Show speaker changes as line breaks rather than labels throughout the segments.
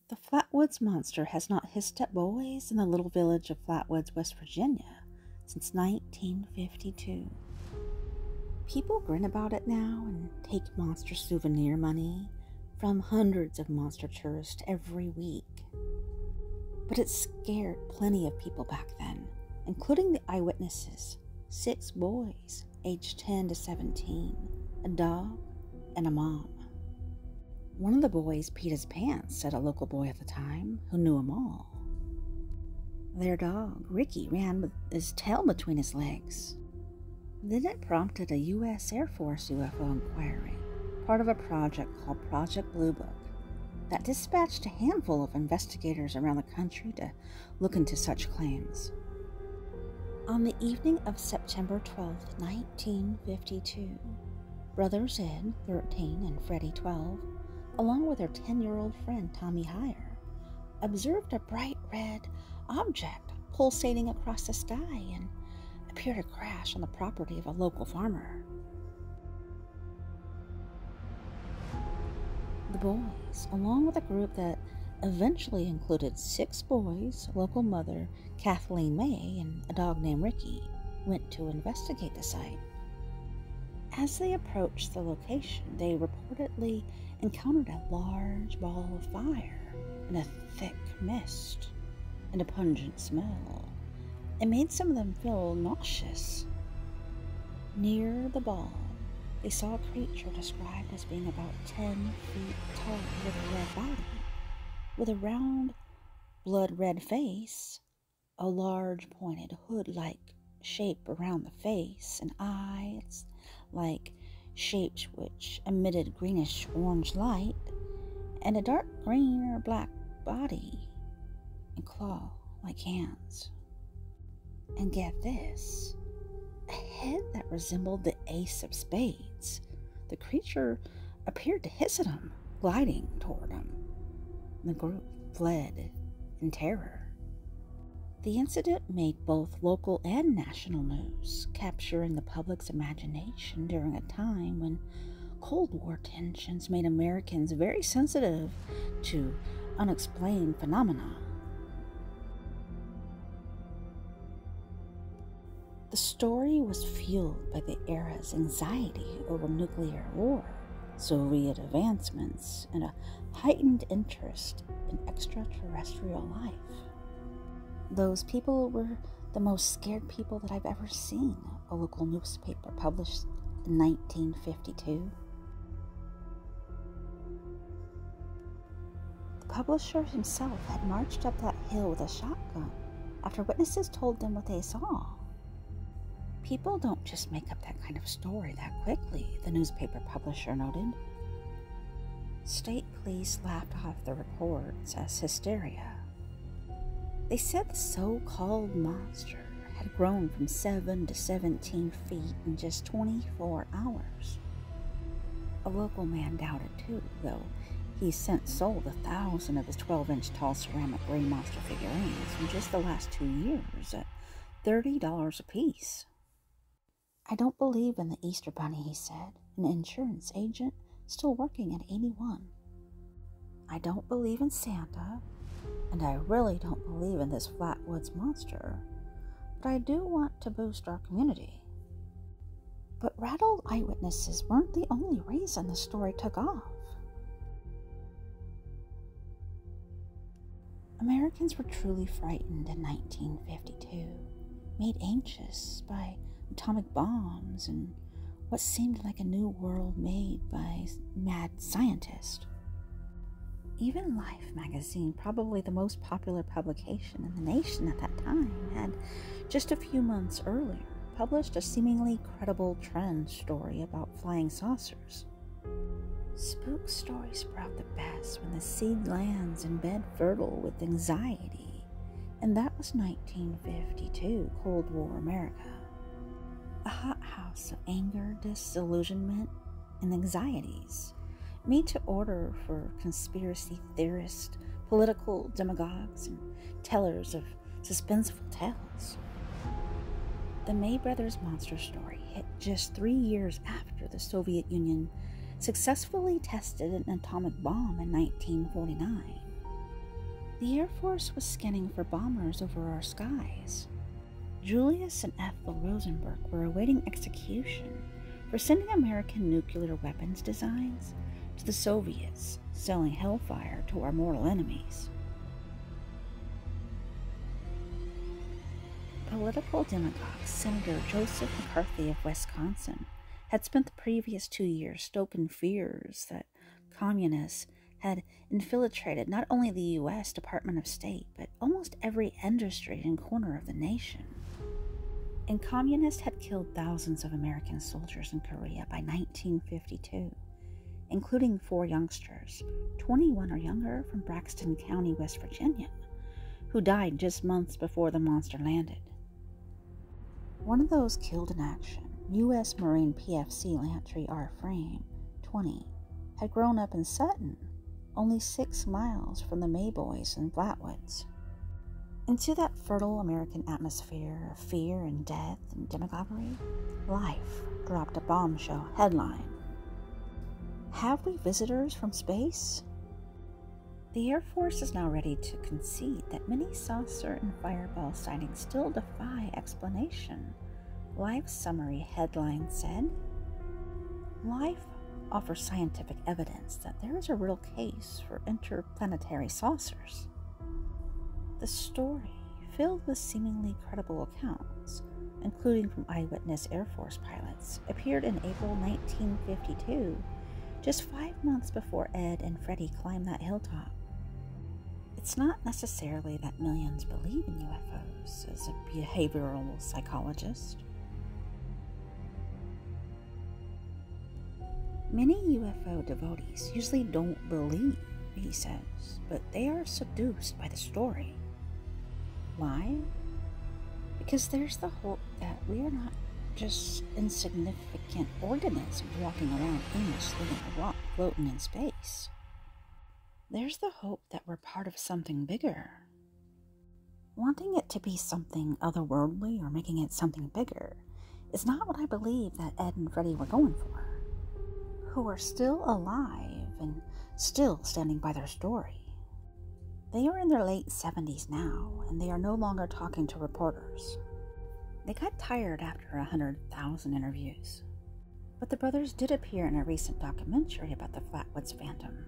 The Flatwoods Monster has not hissed at boys in the little village of Flatwoods, West Virginia, since 1952. People grin about it now and take monster souvenir money from hundreds of monster tourists every week. But it scared plenty of people back then, including the eyewitnesses, 6 boys aged 10 to 17, a dog, and a mom. One of the boys peed his pants, said a local boy at the time, who knew them all. Their dog, Ricky, ran with his tail between his legs. Then it prompted a U.S. Air Force UFO inquiry, part of a project called Project Blue Book, that dispatched a handful of investigators around the country to look into such claims. On the evening of September 12, 1952, brothers Ed, 13, and Freddie, 12, along with their 10-year-old friend Tommy Heyer, observed a bright red object pulsating across the sky and appeared to crash on the property of a local farmer. The boys, along with a group that eventually included 6 boys, a local mother, Kathleen May, and a dog named Ricky, went to investigate the site. As they approached the location, they reportedly encountered a large ball of fire and a thick mist and a pungent smell. It made some of them feel nauseous. Near the ball, they saw a creature described as being about 10 feet tall with a red body, with a round, blood-red face, a large pointed hood-like shape around the face, and eyes like shapes which emitted greenish-orange light, and a dark green or black body, and claw-like hands. And get this, a head that resembled the ace of spades. The creature appeared to hiss at him, gliding toward him. The group fled in terror. The incident made both local and national news, capturing the public's imagination during a time when Cold War tensions made Americans very sensitive to unexplained phenomena. The story was fueled by the era's anxiety over nuclear war, Soviet advancements, and a heightened interest in extraterrestrial life. Those people were the most scared people that I've ever seen, a local newspaper published in 1952. The publisher himself had marched up that hill with a shotgun after witnesses told them what they saw. People don't just make up that kind of story that quickly, the newspaper publisher noted. State police laughed off the reports as hysteria. They said the so-called monster had grown from 7 to 17 feet in just 24 hours. A local man doubted too, though he's since sold 1,000 of his 12-inch tall ceramic gray monster figurines in just the last 2 years at $30 a piece. I don't believe in the Easter Bunny, he said, an insurance agent still working at 81. I don't believe in Santa, and I really don't believe in this Flatwoods Monster, but I do want to boost our community. But rattled eyewitnesses weren't the only reason the story took off. Americans were truly frightened in 1952, made anxious by atomic bombs and what seemed like a new world made by mad scientists. Even Life magazine, probably the most popular publication in the nation at that time, had just a few months earlier published a seemingly credible trend story about flying saucers. Spook stories sprout the best when the seed lands in bed fertile with anxiety, and that was 1952 Cold War America. A hothouse of anger, disillusionment, and anxieties, made to order for conspiracy theorists, political demagogues, and tellers of suspenseful tales. The May Brothers monster story hit just 3 years after the Soviet Union successfully tested an atomic bomb in 1949. The Air Force was scanning for bombers over our skies. Julius and Ethel Rosenberg were awaiting execution for sending American nuclear weapons designs to the Soviets, selling hellfire to our mortal enemies. Political demagogue Senator Joseph McCarthy of Wisconsin had spent the previous 2 years stoking fears that communists had infiltrated not only the U.S. Department of State, but almost every industry and corner of the nation. And communists had killed thousands of American soldiers in Korea by 1952, including 4 youngsters, 21 or younger, from Braxton County, West Virginia, who died just months before the monster landed. One of those killed in action, U.S. Marine PFC Lantry R. Frame, 20, had grown up in Sutton, only 6 miles from the Mayboys in Flatwoods. Into that fertile American atmosphere of fear and death and demagoguery, Life dropped a bombshell headline. Have we visitors from space? The Air Force is now ready to concede that many saucer and fireball sightings still defy explanation. Life's summary headline said, Life offers scientific evidence that there is a real case for interplanetary saucers. The story, filled with seemingly credible accounts, including from eyewitness Air Force pilots, appeared in April 1952, just 5 months before Ed and Freddie climbed that hilltop. It's not necessarily that millions believe in UFOs, as a behavioral psychologist. Many UFO devotees usually don't believe, he says, but they are seduced by the story. Why? Because there's the hope that we are not just insignificant organisms walking around aimlessly in a rock floating in space. There's the hope that we're part of something bigger. Wanting it to be something otherworldly or making it something bigger is not what I believe that Ed and Freddie were going for, who are still alive and still standing by their story. They are in their late 70s now, and they are no longer talking to reporters. They got tired after 100,000 interviews. But the brothers did appear in a recent documentary about the Flatwoods Phantom.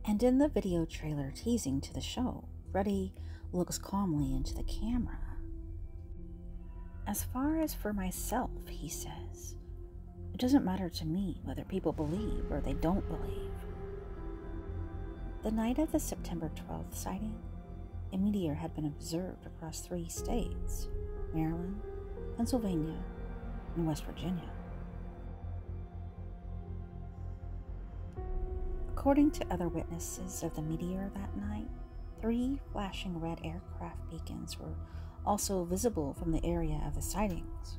And in the video trailer teasing to the show, Freddie looks calmly into the camera. As far as for myself, he says, it doesn't matter to me whether people believe or they don't believe. The night of the September 12th sighting, a meteor had been observed across 3 states, Maryland, Pennsylvania, and West Virginia. According to other witnesses of the meteor that night, 3 flashing red aircraft beacons were also visible from the area of the sightings,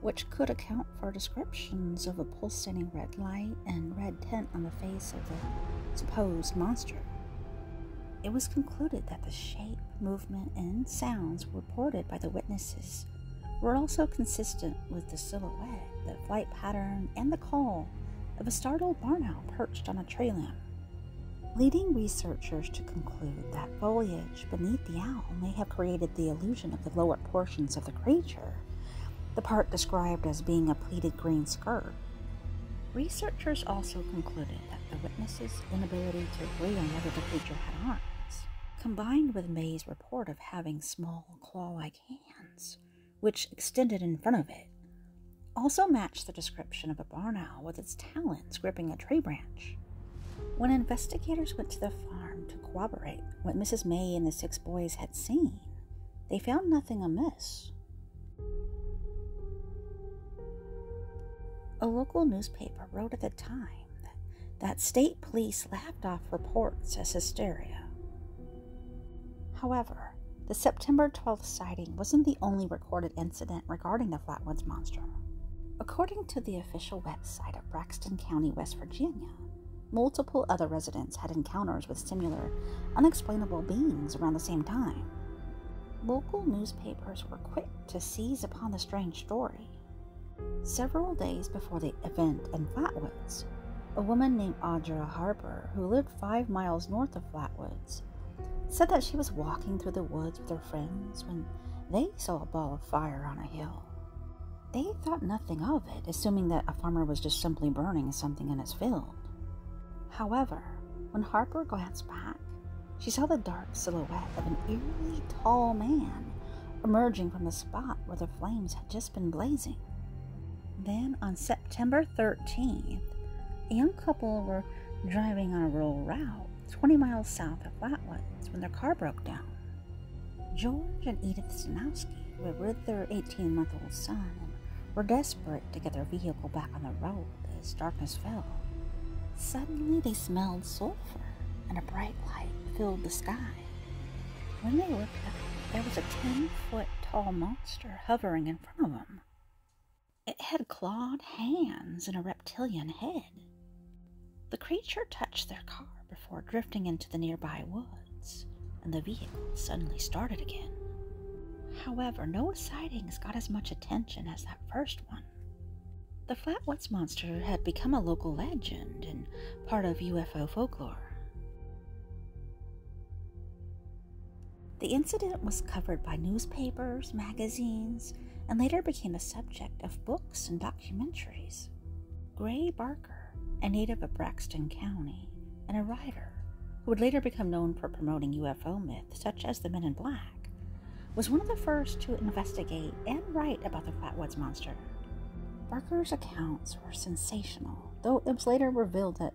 which could account for descriptions of a pulsating red light and red tint on the face of the supposed monster. It was concluded that the shape, movement, and sounds reported by the witnesses were also consistent with the silhouette, the flight pattern, and the call of a startled barn owl perched on a tree limb, leading researchers to conclude that foliage beneath the owl may have created the illusion of the lower portions of the creature, the part described as being a pleated green skirt. Researchers also concluded that the witnesses' inability to agree on whether the creature had arms, combined with May's report of having small claw-like hands, which extended in front of it, also matched the description of a barn owl with its talons gripping a tree branch. When investigators went to the farm to corroborate what Mrs. May and the 6 boys had seen, they found nothing amiss. A local newspaper wrote at the time that state police laughed off reports as hysteria. However, the September 12th sighting wasn't the only recorded incident regarding the Flatwoods Monster. According to the official website of Braxton County, West Virginia, multiple other residents had encounters with similar, unexplainable beings around the same time. Local newspapers were quick to seize upon the strange story. Several days before the event in Flatwoods, a woman named Audra Harper, who lived 5 miles north of Flatwoods, said that she was walking through the woods with her friends when they saw a ball of fire on a hill. They thought nothing of it, assuming that a farmer was just simply burning something in his field. However, when Harper glanced back, she saw the dark silhouette of an eerily tall man emerging from the spot where the flames had just been blazing. Then, on September 13th, a young couple were driving on a rural route 20 miles south of Flatwoods when their car broke down. George and Edith Stanowski were with their 18-month-old son and were desperate to get their vehicle back on the road as darkness fell. Suddenly, they smelled sulfur, and a bright light filled the sky. When they looked up, there was a 10-foot tall monster hovering in front of them. It had clawed hands and a reptilian head. The creature touched their car before drifting into the nearby woods, and the vehicle suddenly started again. However, no sightings got as much attention as that first one. The Flatwoods Monster had become a local legend and part of UFO folklore. The incident was covered by newspapers, magazines, and later became the subject of books and documentaries. Gray Barker, a native of Braxton County, and a writer who would later become known for promoting UFO myths such as the Men in Black, was one of the first to investigate and write about the Flatwoods Monster. Barker's accounts were sensational, though it was later revealed that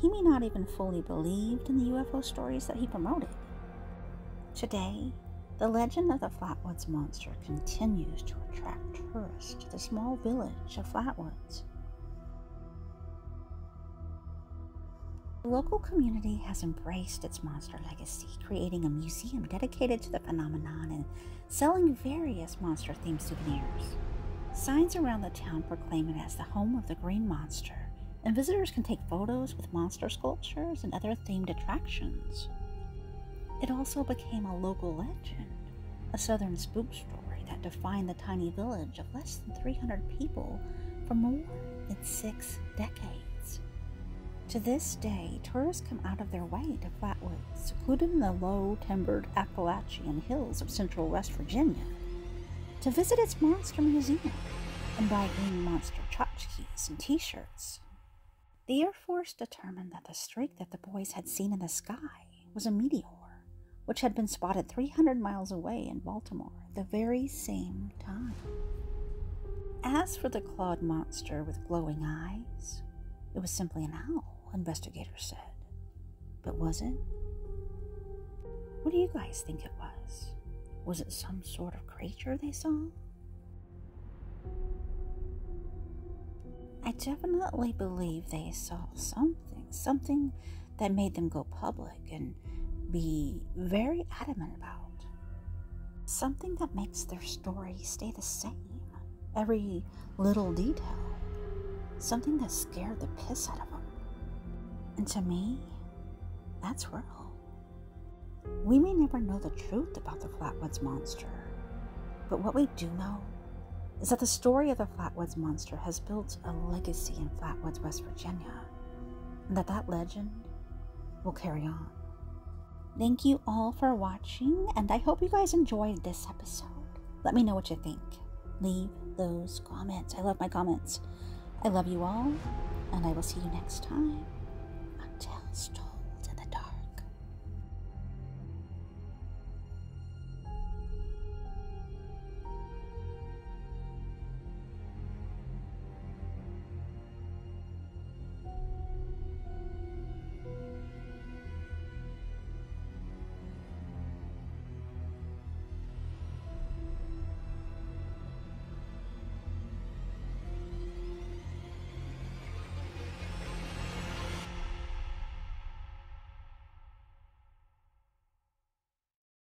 he may not even fully believed in the UFO stories that he promoted. Today, the legend of the Flatwoods Monster continues to attract tourists to the small village of Flatwoods. The local community has embraced its monster legacy, creating a museum dedicated to the phenomenon and selling various monster-themed souvenirs. Signs around the town proclaim it as the home of the Green Monster, and visitors can take photos with monster sculptures and other themed attractions. It also became a local legend, a southern spook story that defined the tiny village of less than 300 people for more than 6 decades. To this day, tourists come out of their way to Flatwoods, secluded in the low-timbered Appalachian hills of central West Virginia, to visit its monster museum and buy Green Monster tchotchkes and t-shirts. The Air Force determined that the streak that the boys had seen in the sky was a meteor, which had been spotted 300 miles away in Baltimore at the very same time. As for the clawed monster with glowing eyes, it was simply an owl, investigators said. But was it? What do you guys think it was? Was it some sort of creature they saw? I definitely believe they saw something that made them go public and be very adamant about. Something that makes their story stay the same, every little detail. Something that scared the piss out of them. And to me, that's real. We may never know the truth about the Flatwoods Monster, but what we do know is that the story of the Flatwoods Monster has built a legacy in Flatwoods, West Virginia, and that legend will carry on. Thank you all for watching, and I hope you guys enjoyed this episode. Let me know what you think. Leave those comments. I love my comments. I love you all, and I will see you next time. Until story.